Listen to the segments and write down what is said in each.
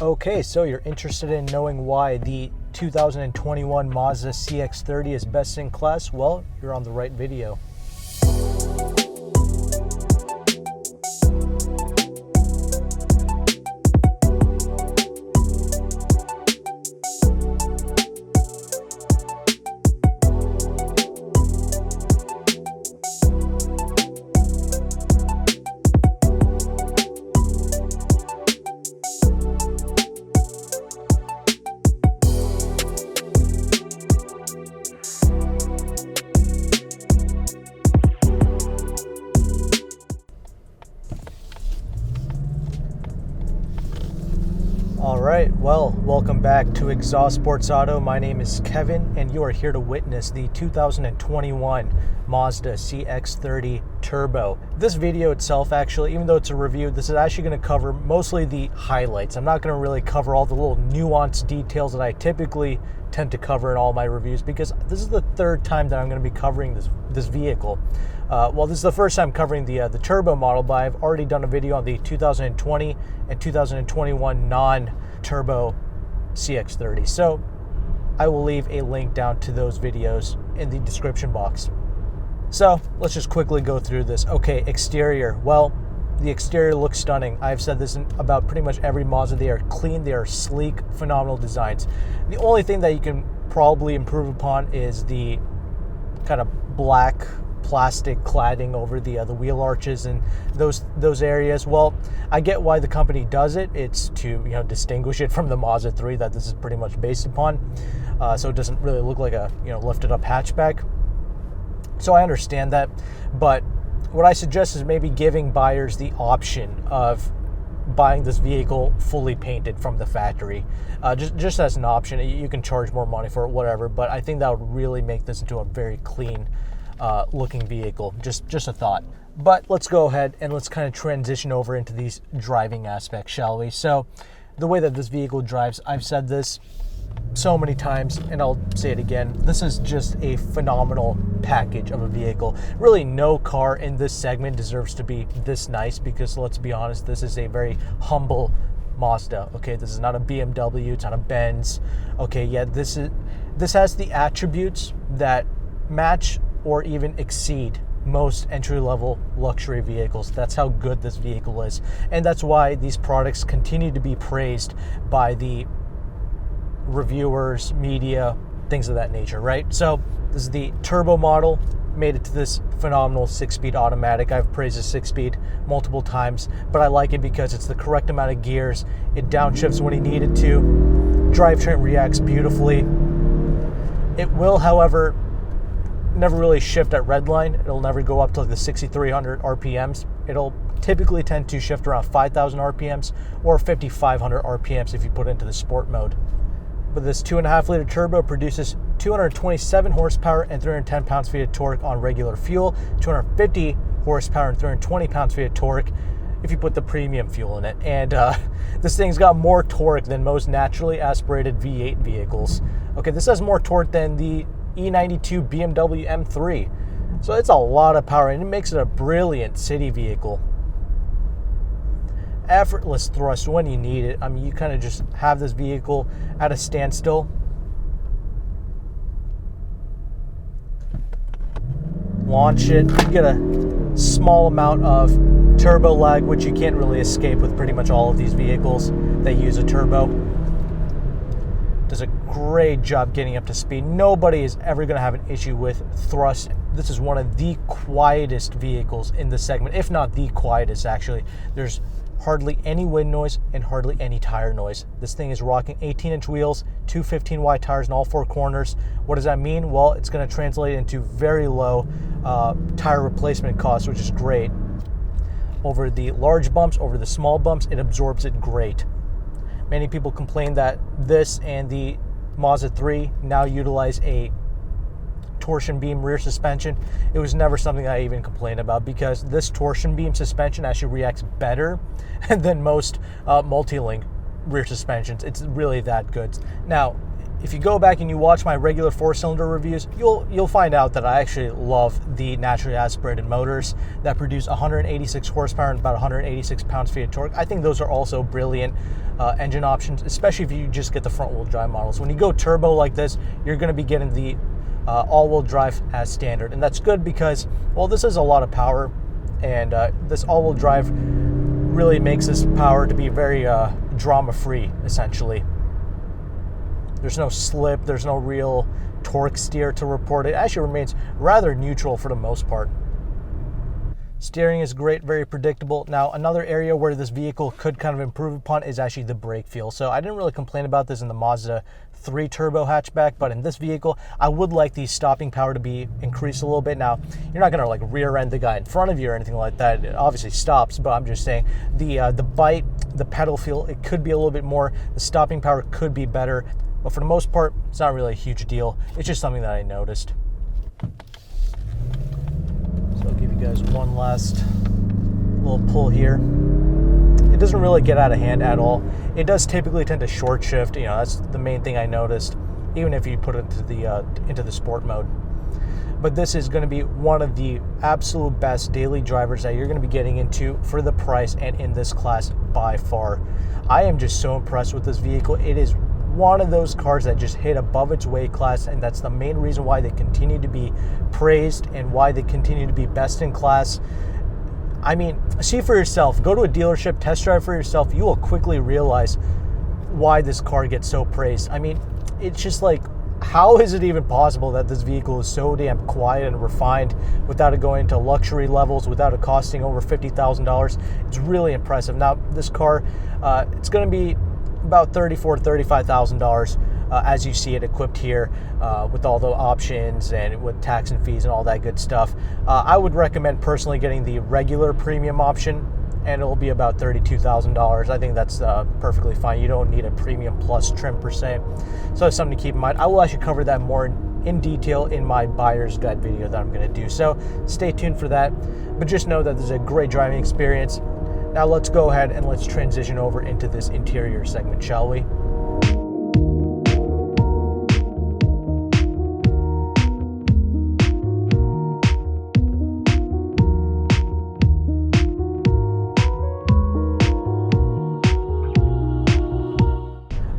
Okay, so you're interested in knowing why the 2021 Mazda CX-30 is best in class? Well, you're on the right video. All right, well, welcome back to Exhaust Sports Auto. My name is Kevin, and you are here to witness the 2021 Mazda CX-30 Turbo. This video itself, actually, even though it's a review, this is actually going to cover mostly the highlights. I'm not going to really cover all the little nuanced details that I typically tend to cover in all my reviews, because this is the third time that I'm going to be covering this vehicle. Well, this is the first time covering the turbo model, but I've already done a video on the 2020 and 2021 non-turbo CX-30. So I will leave a link down to those videos in the description box. So let's just quickly go through this. Okay, exterior. Well, the exterior looks stunning. I've said this about pretty much every Mazda. They are clean, they are sleek, phenomenal designs. The only thing that you can probably improve upon is the kind of black plastic cladding over the wheel arches and those areas. Well, I get why the company does it. It's to distinguish it from the Mazda 3 that this is pretty much based upon, so it doesn't really look like a lifted up hatchback. So I understand that, but what I suggest is maybe giving buyers the option of buying this vehicle fully painted from the factory, just as an option. You can charge more money for it, whatever, but I think that would really make this into a very clean looking vehicle. Just a thought. But let's go ahead and let's kind of transition over into these driving aspects, shall we? So the way that this vehicle drives, I've said this so many times and I'll say it again, this is just a phenomenal package of a vehicle. Really, no car in this segment deserves to be this nice, because let's be honest, this is a very humble Mazda. Okay, this is not a BMW, it's not a Benz. Okay, yeah, this has the attributes that match or even exceed most entry-level luxury vehicles. That's how good this vehicle is, and that's why these products continue to be praised by the reviewers, media, things of that nature, right? So this is the turbo model, made it to this phenomenal 6-speed automatic. I've praised the 6-speed multiple times, but I like it because it's the correct amount of gears. It downshifts when you need it to. Drivetrain reacts beautifully. It will, however, never really shift at redline. It'll never go up to like the 6,300 RPMs. It'll typically tend to shift around 5,000 RPMs or 5,500 RPMs if you put it into the sport mode. But this 2.5 liter turbo produces 227 horsepower and 310 pounds-feet of torque on regular fuel, 250 horsepower and 320 pounds-feet of torque if you put the premium fuel in it. And this thing's got more torque than most naturally aspirated V8 vehicles. Okay, this has more torque than the E92 BMW M3. So it's a lot of power, and it makes it a brilliant city vehicle. Effortless thrust when you need it. I mean, you kind of just have this vehicle at a standstill. Launch it. You get a small amount of turbo lag, which you can't really escape with pretty much all of these vehicles that use a turbo. Does a great job getting up to speed. Nobody is ever going to have an issue with thrust. This is one of the quietest vehicles in the segment, if not the quietest, actually. There's hardly any wind noise and hardly any tire noise. This thing is rocking 18-inch wheels, 215 wide tires in all four corners. What does that mean? Well, it's going to translate into very low tire replacement costs, which is great. Over the large bumps, over the small bumps, it absorbs it great. Many people complain that this and the Mazda 3 now utilize a torsion beam rear suspension. It was never something I even complained about, because this torsion beam suspension actually reacts better than most multi-link rear suspensions. It's really that good. Now, if you go back and you watch my regular 4-cylinder reviews, you'll find out that I actually love the naturally aspirated motors that produce 186 horsepower and about 186 pounds-feet of torque. I think those are also brilliant engine options, especially if you just get the front-wheel drive models. When you go turbo like this, you're going to be getting the all-wheel drive as standard, and that's good because, well, this is a lot of power, and this all-wheel drive really makes this power to be very drama-free, essentially. There's no slip, there's no real torque steer to report. It actually remains rather neutral for the most part. Steering is great, very predictable. Now, another area where this vehicle could kind of improve upon is actually the brake feel. So I didn't really complain about this in the Mazda 3 turbo hatchback, but in this vehicle, I would like the stopping power to be increased a little bit. Now, you're not gonna like rear end the guy in front of you or anything like that. It obviously stops, but I'm just saying the bite, the pedal feel, it could be a little bit more. The stopping power could be better. But for the most part, it's not really a huge deal. It's just something that I noticed. So I'll give you guys one last little pull here. It doesn't really get out of hand at all. It does typically tend to short shift. You know, that's the main thing I noticed, even if you put it into the sport mode. But this is going to be one of the absolute best daily drivers that you're going to be getting into for the price and in this class by far. I am just so impressed with this vehicle. It is one of those cars that just hit above its weight class, and that's the main reason why they continue to be praised and why they continue to be best in class. I mean, see for yourself. Go to a dealership, test drive for yourself. You will quickly realize why this car gets so praised. I mean, it's just like, how is it even possible that this vehicle is so damn quiet and refined without it going to luxury levels, without it costing over $50,000? It's really impressive. Now, this car, it's going to be about $34,000 to $35,000 as you see it equipped here with all the options and with tax and fees and all that good stuff. I would recommend personally getting the regular premium option, and it'll be about $32,000. I think that's perfectly fine. You don't need a premium plus trim per se. So that's something to keep in mind. I will actually cover that more in detail in my buyer's guide video that I'm going to do. So stay tuned for that. But just know that this is a great driving experience. Now let's go ahead and let's transition over into this interior segment, shall we?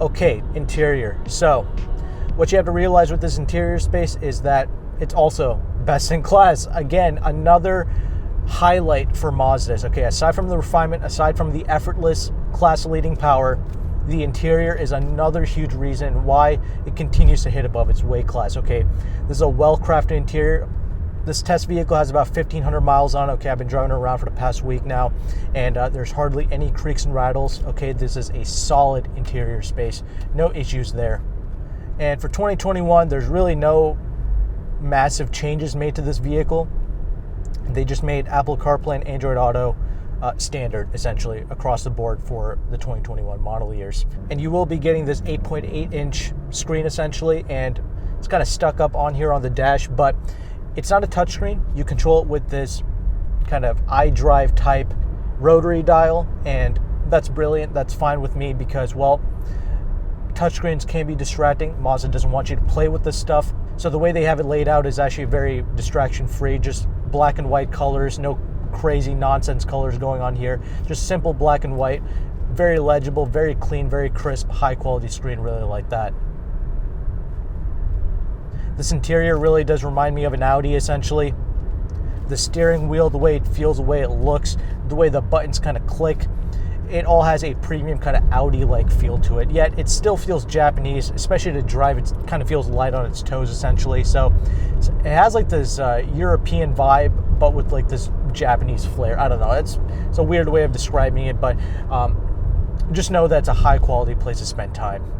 Okay, interior. So what you have to realize with this interior space is that it's also best in class. Again, another highlight for Mazdas. Okay, aside from the refinement, aside from the effortless class-leading power, the interior is another huge reason why it continues to hit above its weight class. Okay, this is a well-crafted interior. This test vehicle has about 1,500 miles on it. Okay, I've been driving it around for the past week now, and there's hardly any creaks and rattles. Okay, this is a solid interior space. No issues there. And for 2021, there's really no massive changes made to this vehicle. They just made Apple CarPlay and Android Auto standard, essentially, across the board for the 2021 model years. And you will be getting this 8.8-inch screen, essentially, and it's kind of stuck up on here on the dash, but it's not a touchscreen. You control it with this kind of iDrive type rotary dial, and that's brilliant. That's fine with me because, well, touchscreens can be distracting. Mazda doesn't want you to play with this stuff. So the way they have it laid out is actually very distraction-free, just black and white colors, no crazy nonsense colors going on here. Just simple black and white, very legible, very clean, very crisp, high-quality screen. Really like that. This interior really does remind me of an Audi, essentially. The steering wheel, the way it feels, the way it looks, the way the buttons kind of click, it all has a premium kind of Audi-like feel to it. Yet it still feels Japanese, especially to drive. It kind of feels light on its toes, essentially. So it has like this European vibe, but with like this Japanese flair. I don't know. It's a weird way of describing it, but just know that it's a high-quality place to spend time.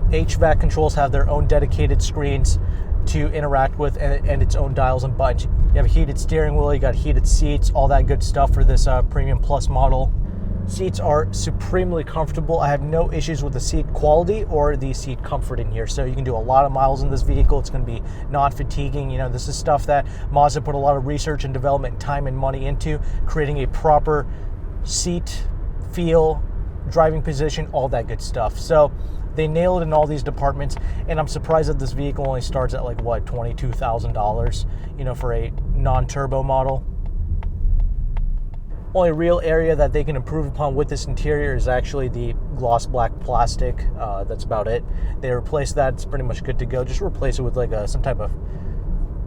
HVAC controls have their own dedicated screens to interact with and its own dials and buttons. You have a heated steering wheel, you got heated seats, all that good stuff for this Premium Plus model. Seats are supremely comfortable. I have no issues with the seat quality or the seat comfort in here. So you can do a lot of miles in this vehicle. It's going to be non-fatiguing. You know, this is stuff that Mazda put a lot of research and development time and money into, creating a proper seat feel driving position, all that good stuff. So they nailed it in all these departments, and I'm surprised that this vehicle only starts at like what, $22,000, you know, for a non-turbo model. Only real area that they can improve upon with this interior is actually the gloss black plastic. That's about it. They replaced that. It's pretty much good to go. Just replace it with like some type of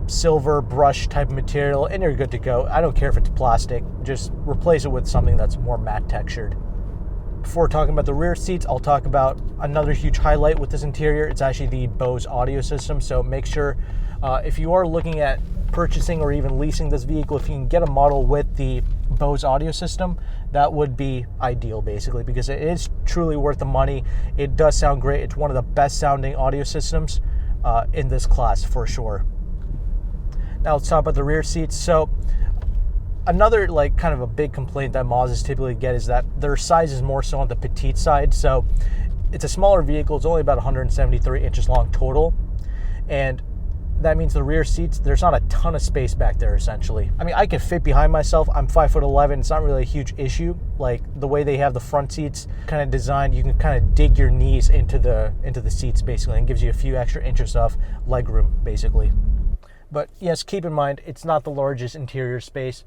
silver brush type of material and you're good to go. I don't care if it's plastic. Just replace it with something that's more matte textured. Before talking about the rear seats, I'll talk about another huge highlight with this interior. It's actually the Bose audio system. So make sure if you are looking at purchasing or even leasing this vehicle, if you can get a model with the Bose audio system, that would be ideal basically, because it is truly worth the money. It does sound great. It's one of the best sounding audio systems in this class for sure. Now let's talk about the rear seats. So another like kind of a big complaint that Mazdas typically get is that their size is more so on the petite side. So it's a smaller vehicle. It's only about 173 inches long total. And that means the rear seats, there's not a ton of space back there essentially. I mean, I can fit behind myself. I'm 5'11". It's not really a huge issue. Like the way they have the front seats kind of designed, you can kind of dig your knees into the seats basically, and gives you a few extra inches of leg room basically. But yes, keep in mind, it's not the largest interior space.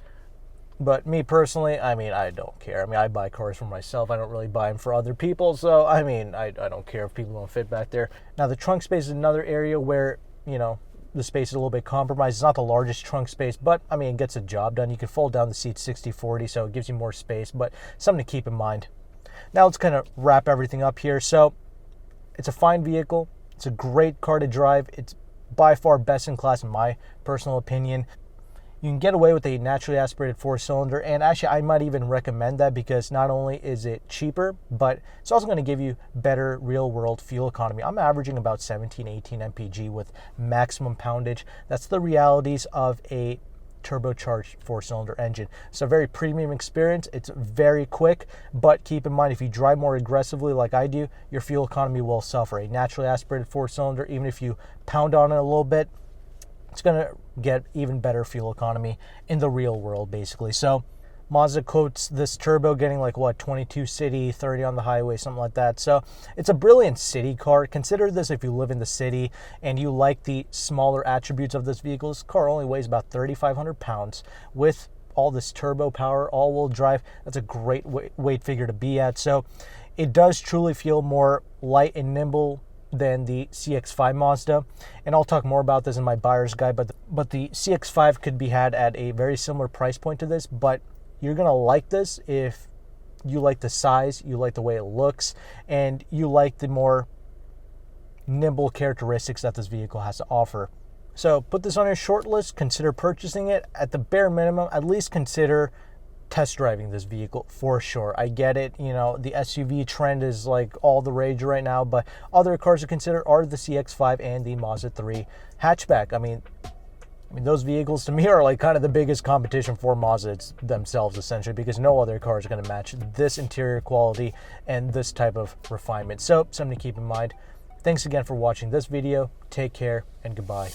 But me personally, I mean, I don't care. I mean, I buy cars for myself. I don't really buy them for other people. So, I mean, I don't care if people don't fit back there. Now, the trunk space is another area where, you know, the space is a little bit compromised. It's not the largest trunk space, but, I mean, it gets the job done. You can fold down the seats 60-40, so it gives you more space. But something to keep in mind. Now, let's kind of wrap everything up here. So, it's a fine vehicle. It's a great car to drive. It's by far best in class in my personal opinion. You can get away with a naturally aspirated 4-cylinder, and actually I might even recommend that because not only is it cheaper, but it's also going to give you better real-world fuel economy. I'm averaging about 17-18 mpg with maximum poundage. That's the realities of a turbocharged 4-cylinder engine. So very premium experience. It's very quick, but keep in mind, if you drive more aggressively like I do, your fuel economy will suffer. A naturally aspirated 4-cylinder, even if you pound on it a little bit, it's going to get even better fuel economy in the real world basically. So Mazda quotes this turbo getting like what, 22 city, 30 on the highway, something like that. So it's a brilliant city car. Consider this if you live in the city and you like the smaller attributes of this vehicle. This car only weighs about 3,500 pounds with all this turbo power, all-wheel drive. That's a great weight figure to be at. So it does truly feel more light and nimble than the CX-5 Mazda, and I'll talk more about this in my buyer's guide, but the CX-5 could be had at a very similar price point to this, but you're gonna like this if you like the size, you like the way it looks, and you like the more nimble characteristics that this vehicle has to offer. So put this on your short list, consider purchasing it. At the bare minimum, at least consider test driving this vehicle for sure. I get it, you know, the SUV trend is like all the rage right now, but other cars to consider are the CX-5 and the Mazda 3 hatchback. I mean those vehicles to me are like kind of the biggest competition for Mazda themselves essentially, because no other car is going to match this interior quality and this type of refinement. So something to keep in mind. Thanks again for watching this video. Take care and goodbye.